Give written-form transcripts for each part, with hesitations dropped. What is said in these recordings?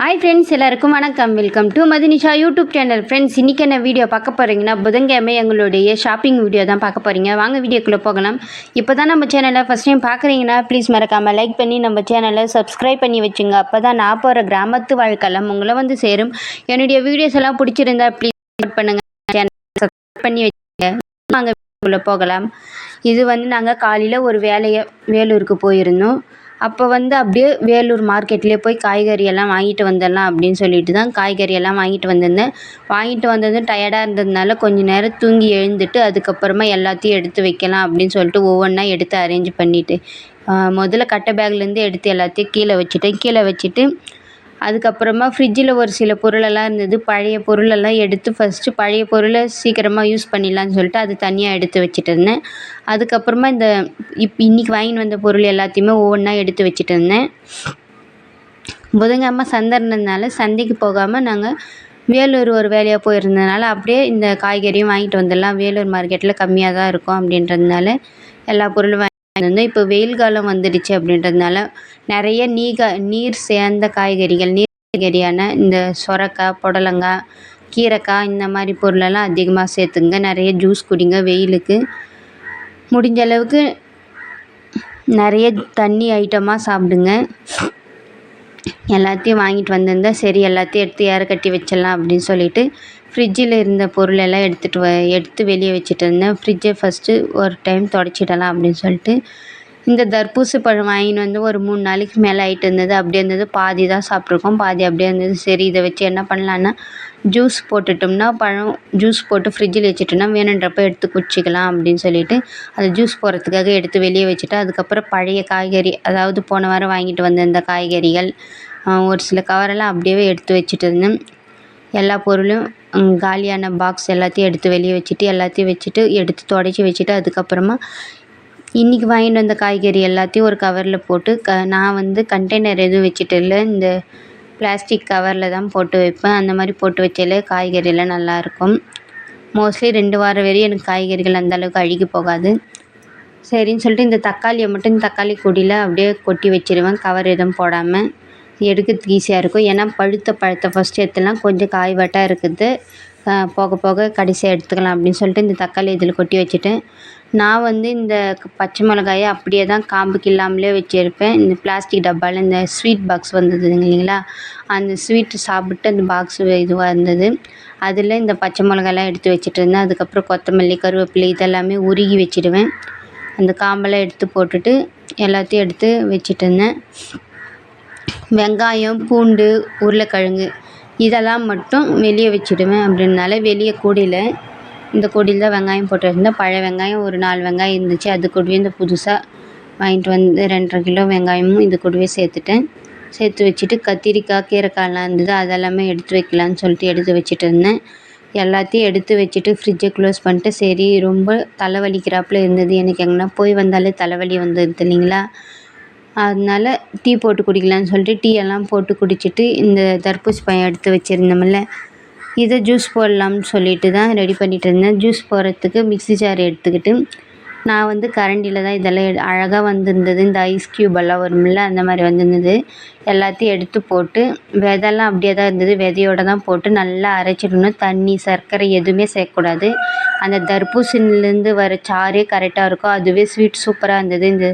Hi friends, எல்லாருக்கும் வணக்கம். Welcome to Madhunisha YouTube channel. Friends, இன்றைக்கி என்ன வீடியோ பார்க்க போகிறீங்கன்னா, புதன்கிழமை எங்களுடைய ஷாப்பிங் வீடியோ தான் பார்க்க போகிறீங்க. வாங்க வீடியோக்குள்ளே போகலாம். இப்போ தான் நம்ம சேனலை ஃபஸ்ட் டைம் பார்க்குறீங்கன்னா ப்ளீஸ் மறக்காமல் லைக் பண்ணி நம்ம சேனலை சப்ஸ்கிரைப் பண்ணி வச்சுங்க. அப்போ தான் நான் போகிற கிராமத்து வாழ்க்கைலாம் உங்களை வந்து சேரும். என்னுடைய வீடியோஸ் எல்லாம் பிடிச்சிருந்தா ப்ளீஸ் சப்போர்ட் பண்ணுங்கள், சேனல் சப்ஸ்கிரைப் பண்ணி வச்சுங்க. வாங்க வீடியோக்குள்ளே போகலாம். இது வந்து நாங்கள் காலையில் ஒரு வேலூருக்கு போயிருந்தோம். அப்போ வந்து அப்படியே வேலூர் மார்க்கெட்லேயே போய் காய்கறி எல்லாம் வாங்கிட்டு வந்துடலாம் அப்படின்னு சொல்லிட்டு தான் காய்கறி எல்லாம் வாங்கிட்டு வந்திருந்தேன். வாங்கிட்டு வந்தது டயர்டாக இருந்ததுனால கொஞ்சம் நேரம் தூங்கி எழுந்துட்டு அதுக்கப்புறமா எல்லாத்தையும் எடுத்து வைக்கலாம் அப்படின்னு சொல்லிட்டு ஒவ்வொன்றா எடுத்து அரேஞ்ச் பண்ணிவிட்டு முதல்ல கட்டை பேக்லேருந்து எடுத்து எல்லாத்தையும் கீழே வச்சுட்டு அதுக்கப்புறமா ஃப்ரிட்ஜில் ஒரு சில பொருளெல்லாம் இருந்தது. பழைய பொருளெல்லாம் எடுத்து ஃபஸ்ட்டு பழைய பொருளை சீக்கிரமாக யூஸ் பண்ணிடலான்னு சொல்லிட்டு அது தனியாக எடுத்து வச்சுட்டு இருந்தேன். அதுக்கப்புறமா இன்றைக்கி வாங்கின்னு வந்த பொருள் எல்லாத்தையுமே ஒவ்வொன்றா எடுத்து வச்சுட்டு இருந்தேன். புதன்கிழமை சந்தை இருந்ததுனால சந்தைக்கு போகாமல் நாங்கள் வேலூர் ஒரு வேலையாக போயிருந்ததுனால அப்படியே இந்த காய்கறியும் வாங்கிட்டு வந்துடலாம், வேலூர் மார்க்கெட்டில் கம்மியாக தான் இருக்கும் அப்படின்றதுனால எல்லா பொருளும் வந்து இப்போ வெயில் காலம் வந்துடுச்சு அப்படின்றதுனால நிறைய நீர் சேர்ந்த காய்கறியான இந்த சொரக்காய், புடலங்காய், கீரைக்காய் இந்த மாதிரி பொருளெல்லாம் அதிகமாக சேர்த்துங்க. நிறைய ஜூஸ் குடிங்க. வெயிலுக்கு முடிஞ்ச அளவுக்கு நிறைய தண்ணி ஐட்டமாக சாப்பிடுங்க. எல்லாத்தையும் வாங்கிட்டு வந்திருந்தேன். சரி, எல்லாத்தையும் எடுத்து ஏற கட்டி வச்சிடலாம் அப்படின்னு சொல்லிட்டு ஃப்ரிட்ஜில் இருந்த பொருளெல்லாம் எடுத்து வெளியே வச்சுட்டு இருந்தேன். ஃப்ரிட்ஜை ஃபஸ்ட்டு ஒரு டைம் தொடச்சிடலாம் அப்படின்னு சொல்லிட்டு இந்த தர்பூசணி பழம் வாங்கின்னு வந்து ஒரு 3 நாளைக்கு மேலே ஆகிட்டு இருந்தது. அப்படியே இருந்தது. பாதி தான் சாப்பிட்ருக்கோம், பாதி அப்படியே இருந்தது. சரி, இதை வச்சு என்ன பண்ணலான்னா ஜூஸ் போட்டுட்டோம்னா ஜூஸ் போட்டு ஃப்ரிட்ஜில் வச்சுட்டோம்னா வேணுன்றப்ப எடுத்து குடிச்சிக்கலாம் அப்படின்னு சொல்லிட்டு அதை ஜூஸ் போடுறதுக்காக எடுத்து வெளியே வச்சுட்டு அதுக்கப்புறம் பழைய காய்கறி, அதாவது போன வாரம் வாங்கிட்டு வந்த இந்த காய்கறிகள் ஒரு சில கவரெல்லாம் அப்படியே எடுத்து வச்சுட்டு இருந்தேன். எல்லா பொருளும் காலியான பாக்ஸ் எல்லாத்தையும் எடுத்து வெளியே வச்சுட்டு எடுத்து தொடச்சி வச்சுட்டு அதுக்கப்புறமா இன்றைக்கி வாங்கிட்டு வந்த காய்கறி எல்லாத்தையும் ஒரு கவரில் போட்டு நான் வந்து கண்டெய்னர் எதுவும் வச்சுட்டு இல்லை, இந்த பிளாஸ்டிக் கவரில் தான் போட்டு வைப்பேன். அந்த மாதிரி போட்டு வச்சாலே காய்கறியெல்லாம் நல்லாயிருக்கும். மோஸ்ட்லி 2 வாரம் வரையும் எனக்கு காய்கறிகள் அந்தளவுக்கு அழுகி போகாது. சரின்னு சொல்லிட்டு இந்த தக்காளியை மட்டும் தக்காளி கொடியில் அப்படியே கொட்டி வச்சிடுவேன், கவர் எதுவும் போடாமல். எடுக்கிறதுக்கு ஈஸியாக இருக்கும். ஏன்னா பழத்தை ஃபஸ்ட்டு எடுத்துலாம், கொஞ்சம் காய்வாட்டாக இருக்குது, போக போக கடைசியாக எடுத்துக்கலாம் அப்படின்னு சொல்லிட்டு இந்த தக்காளி இதில் கொட்டி வச்சுட்டேன். நான் வந்து இந்த பச்சை மிளகாயை அப்படியே தான் காம்புக்கு இல்லாமலே வச்சுருப்பேன். இந்த பிளாஸ்டிக் டப்பாவில் இந்த ஸ்வீட் பாக்ஸ் வந்தது இல்லைங்களா, அந்த ஸ்வீட்டு சாப்பிட்டு அந்த பாக்ஸ் இதுவாக இருந்தது. அதில் இந்த பச்சை மிளகாயெல்லாம் எடுத்து வச்சுட்டு இருந்தேன். அதுக்கப்புறம் கொத்தமல்லி, கருவேப்பிலை இதெல்லாமே உருகி வச்சுடுவேன். அந்த காம்பெல்லாம் எடுத்து போட்டுட்டு எல்லாத்தையும் எடுத்து வச்சுட்டு இருந்தேன். வெங்காயம், பூண்டு, உருளைக்கிழங்கு இதெல்லாம் மட்டும் வெளியே வச்சுடுவேன். அப்படின்னால வெளியே இந்த கொடியில் தான் வெங்காயம் போட்டு வச்சுருந்தேன். பழைய வெங்காயம் ஒரு 4 வெங்காயம் இருந்துச்சு. அது கூடவே இந்த புதுசாக வாங்கிட்டு வந்து 2.5 கிலோ வெங்காயமும் இது கூடவே சேர்த்து வச்சுட்டு கத்திரிக்காய், கீரைக்காயெல்லாம் இருந்தது, அதெல்லாமே எடுத்து வைக்கலான்னு சொல்லிட்டு எடுத்து வச்சுட்டு இருந்தேன். எல்லாத்தையும் எடுத்து வச்சுட்டு ஃப்ரிட்ஜை க்ளோஸ் பண்ணிட்டு சரி, ரொம்ப தலைவலிக்கிறாப்புல இருந்தது எனக்கு. எங்கன்னா போய் வந்தாலே தலைவலி வந்துடுது இல்லைங்களா, அதனால டீ போட்டு குடிக்கலான்னு சொல்லிட்டு டீ எல்லாம் போட்டு குடிச்சிட்டு இந்த தர்பூசணி பழம் எடுத்து வச்சுருந்தோம்ல, இதை ஜூஸ் போடலாம்னு சொல்லிட்டு தான் ரெடி பண்ணிகிட்டு இருந்தேன். ஜூஸ் போடுறதுக்கு மிக்ஸி ஜார் எடுத்துக்கிட்டு நான் வந்து கரண்டியில் தான் இதெல்லாம் அழகாக வந்திருந்தது. இந்த ஐஸ் க்யூபெல்லாம் வரும்ல, அந்த மாதிரி வந்திருந்தது. எல்லாத்தையும் எடுத்து போட்டு விதைலாம் அப்படியே தான் இருந்தது, விதையோடு தான் போட்டு நல்லா அரைச்சிடணும். தண்ணி, சர்க்கரை எதுவுமே சேர்க்கக்கூடாது. அந்த தர்பூசணிலேருந்து வர சாறே கரெக்டாக இருக்கும். அதுவே ஸ்வீட் சூப்பராக இருந்தது.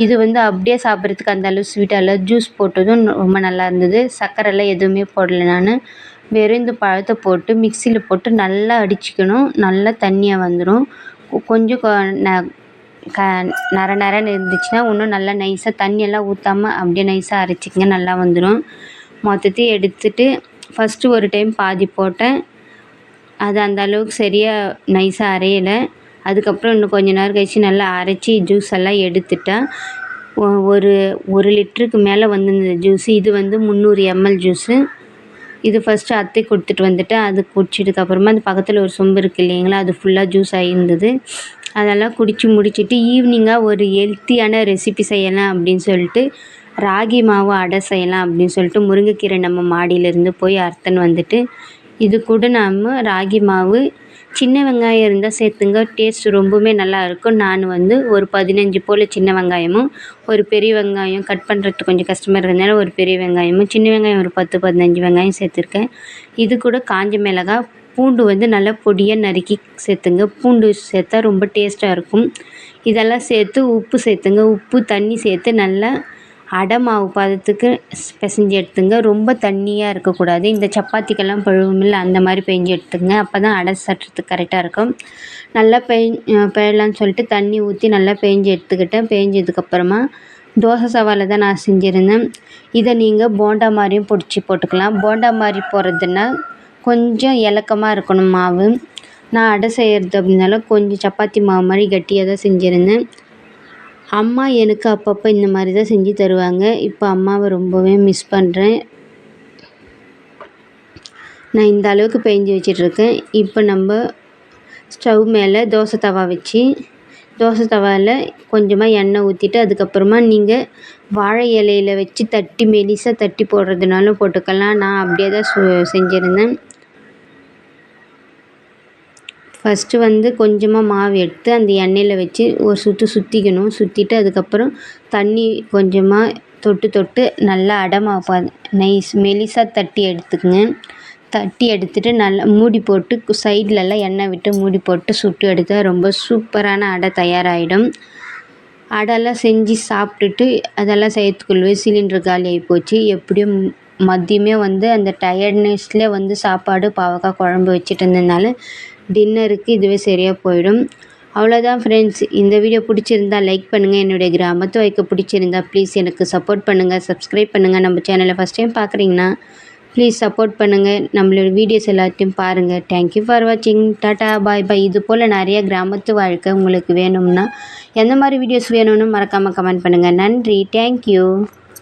இது வந்து அப்படியே சாப்பிட்றதுக்கு அந்தளவு ஸ்வீட்டாக இல்லை. ஜூஸ் போட்டதும் ரொம்ப நல்லா இருந்தது. சர்க்கரைலாம் எதுவுமே போடலை. நான் வெறும் இந்த பழத்தை போட்டு மிக்சியில் போட்டு நல்லா அடிச்சுக்கணும். நல்லா தண்ணியாக வந்துடும். கொஞ்சம் நரன்னு இருந்துச்சுன்னா இன்னும் நல்லா நைஸாக தண்ணியெல்லாம் ஊற்றாமல் அப்படியே நைஸாக அரைச்சிக்கங்க, நல்லா வந்துடும். மொத்தத்தையும் எடுத்துட்டு ஃபஸ்ட்டு ஒரு டைம் பாதி போட்டேன், அது அந்த அளவுக்கு சரியாக நைஸாக அரையலை. அதுக்கப்புறம் இன்னும் கொஞ்சம் நேரம் கழிச்சு நல்லா அரைச்சி ஜூஸ் எல்லாம் எடுத்துட்டேன். ஒரு லிட்டருக்கு மேலே வந்திருந்தது ஜூஸு. இது வந்து 300 ml ஜூஸு. இது ஃபஸ்ட்டு அத்தை கொடுத்துட்டு வந்துட்டு அது குடிச்சதுக்கப்புறமா அந்த பக்கத்தில் ஒரு சொம்பு இருக்குது இல்லைங்களா, அது ஃபுல்லாக ஜூஸ் ஆகியிருந்தது. அதெல்லாம் குடித்து முடிச்சுட்டு ஈவினிங்காக ஒரு ஹெல்த்தியான ரெசிபி செய்யலாம் அப்படின்னு சொல்லிட்டு ராகி மாவு அடை செய்யலாம் அப்படின்னு சொல்லிட்டு முருங்கைக்கீரை நம்ம மாடியிலேருந்து போய் அறுத்துன்னு வந்துட்டு இது கூட நம்ம ராகி மாவு சின்ன வெங்காயம் இருந்தால் சேர்த்துங்க, டேஸ்ட் ரொம்பவுமே நல்லாயிருக்கும். நான் வந்து ஒரு 15 போல் சின்ன வெங்காயமும், ஒரு பெரிய வெங்காயம் கட் பண்ணுறதுக்கு கொஞ்சம் கஷ்டமாக இருக்கிறதுனால ஒரு பெரிய வெங்காயமும், சின்ன வெங்காயம் ஒரு 10, 15 வெங்காயம் சேர்த்துருக்கேன். இது கூட காஞ்ச மிளகாய், பூண்டு வந்து நல்லா பொடியாக நறுக்கி சேர்த்துங்க. பூண்டு சேர்த்தா ரொம்ப டேஸ்ட்டாக இருக்கும். இதெல்லாம் சேர்த்து உப்பு சேர்த்துங்க. உப்பு தண்ணி சேர்த்து நல்லா அடை மாவு பதத்துக்கு பிசைஞ்சு எடுத்துங்க. ரொம்ப தண்ணியாக இருக்கக்கூடாது. இந்த சப்பாத்திக்கெல்லாம் பழுவுமில்ல அந்த மாதிரி பெஞ்சு எடுத்துங்க. அப்போ தான் அடை சட்டுறதுக்கு கரெக்டாக இருக்கும். நல்லா பிழலான்னு சொல்லிட்டு தண்ணி ஊற்றி நல்லா பேஞ்சு எடுத்துக்கிட்டேன். பேஞ்சதுக்கப்புறமா தோசை சவாவில் தான் நான் செஞ்சுருந்தேன். இதை நீங்கள் போண்டா மாதிரியும் பிடிச்சி போட்டுக்கலாம். போண்டா மாதிரி போடுறதுன்னா கொஞ்சம் இலக்கமாக இருக்கணும் மாவு. நான் அடை செய்கிறது அப்படின்னால கொஞ்சம் சப்பாத்தி மாவு மாதிரி கட்டியாக தான் செஞ்சுருந்தேன். அம்மா எனக்கு அப்பப்போ இந்த மாதிரி தான் செஞ்சு தருவாங்க. இப்போ அம்மாவை ரொம்பவே மிஸ் பண்ணுறேன். நான் இந்த அளவுக்கு பேஞ்சு வச்சிட்ருக்கேன். இப்போ நம்ம ஸ்டவ் மேலே தோசை தவா வச்சு, தோசை தவாவில் கொஞ்சமாக எண்ணெய் ஊற்றிட்டு, அதுக்கப்புறமா நீங்கள் வாழை இலையில் வச்சு தட்டி மெலிசாக தட்டி போடுறதுனாலும் போட்டுக்கலாம். நான் அப்படியே தான் செஞ்சுருந்தேன். ஃபஸ்ட்டு வந்து கொஞ்சமாக மாவு எடுத்து அந்த எண்ணெயில் வச்சு ஒரு சுற்றிக்கணும். சுற்றிட்டு அதுக்கப்புறம் தண்ணி கொஞ்சமாக தொட்டு நல்லா அடை மாவு மெலிசாக தட்டி எடுத்துக்கங்க. தட்டி எடுத்துகிட்டு நல்லா மூடி போட்டு சைட்லலாம் எண்ணெய் விட்டு மூடி போட்டு சுட்டு எடுத்தால் ரொம்ப சூப்பரான அடை தயாராகிடும். அடைலாம் செஞ்சு சாப்பிட்டுட்டு அதெல்லாம் செய்யறதுக்குள்ளே சிலிண்டர் காலி ஆகி போச்சு. எப்படியும் மதியமே வந்து அந்த டயர்ட்னஸ்லேயே வந்து சாப்பாடு பாவக்காய் குழம்பு வச்சுட்டு இருந்ததுனால டின்னருக்கு இதுவே சரியாக போயிடும். அவ்வளோதான் ஃப்ரெண்ட்ஸ். இந்த வீடியோ பிடிச்சிருந்தா லைக் பண்ணுங்கள். என்னுடைய கிராமத்து வாழ்க்கை பிடிச்சிருந்தா ப்ளீஸ் எனக்கு சப்போர்ட் பண்ணுங்கள், சப்ஸ்கிரைப் பண்ணுங்கள். நம்ம சேனலை ஃபஸ்ட் டைம் பார்க்குறீங்கன்னா ப்ளீஸ் சப்போர்ட் பண்ணுங்கள். நம்மளோட வீடியோஸ் எல்லாத்தையும் பாருங்கள். தேங்க்யூ ஃபார் வாட்சிங். டாட்டா பாய் பாய். இது போல் நிறைய கிராமத்து வாழ்க்கை உங்களுக்கு வேணும்னா எந்த மாதிரி வீடியோஸ் வேணும்னு மறக்காமல் கமெண்ட் பண்ணுங்கள். நன்றி. தேங்க்யூ.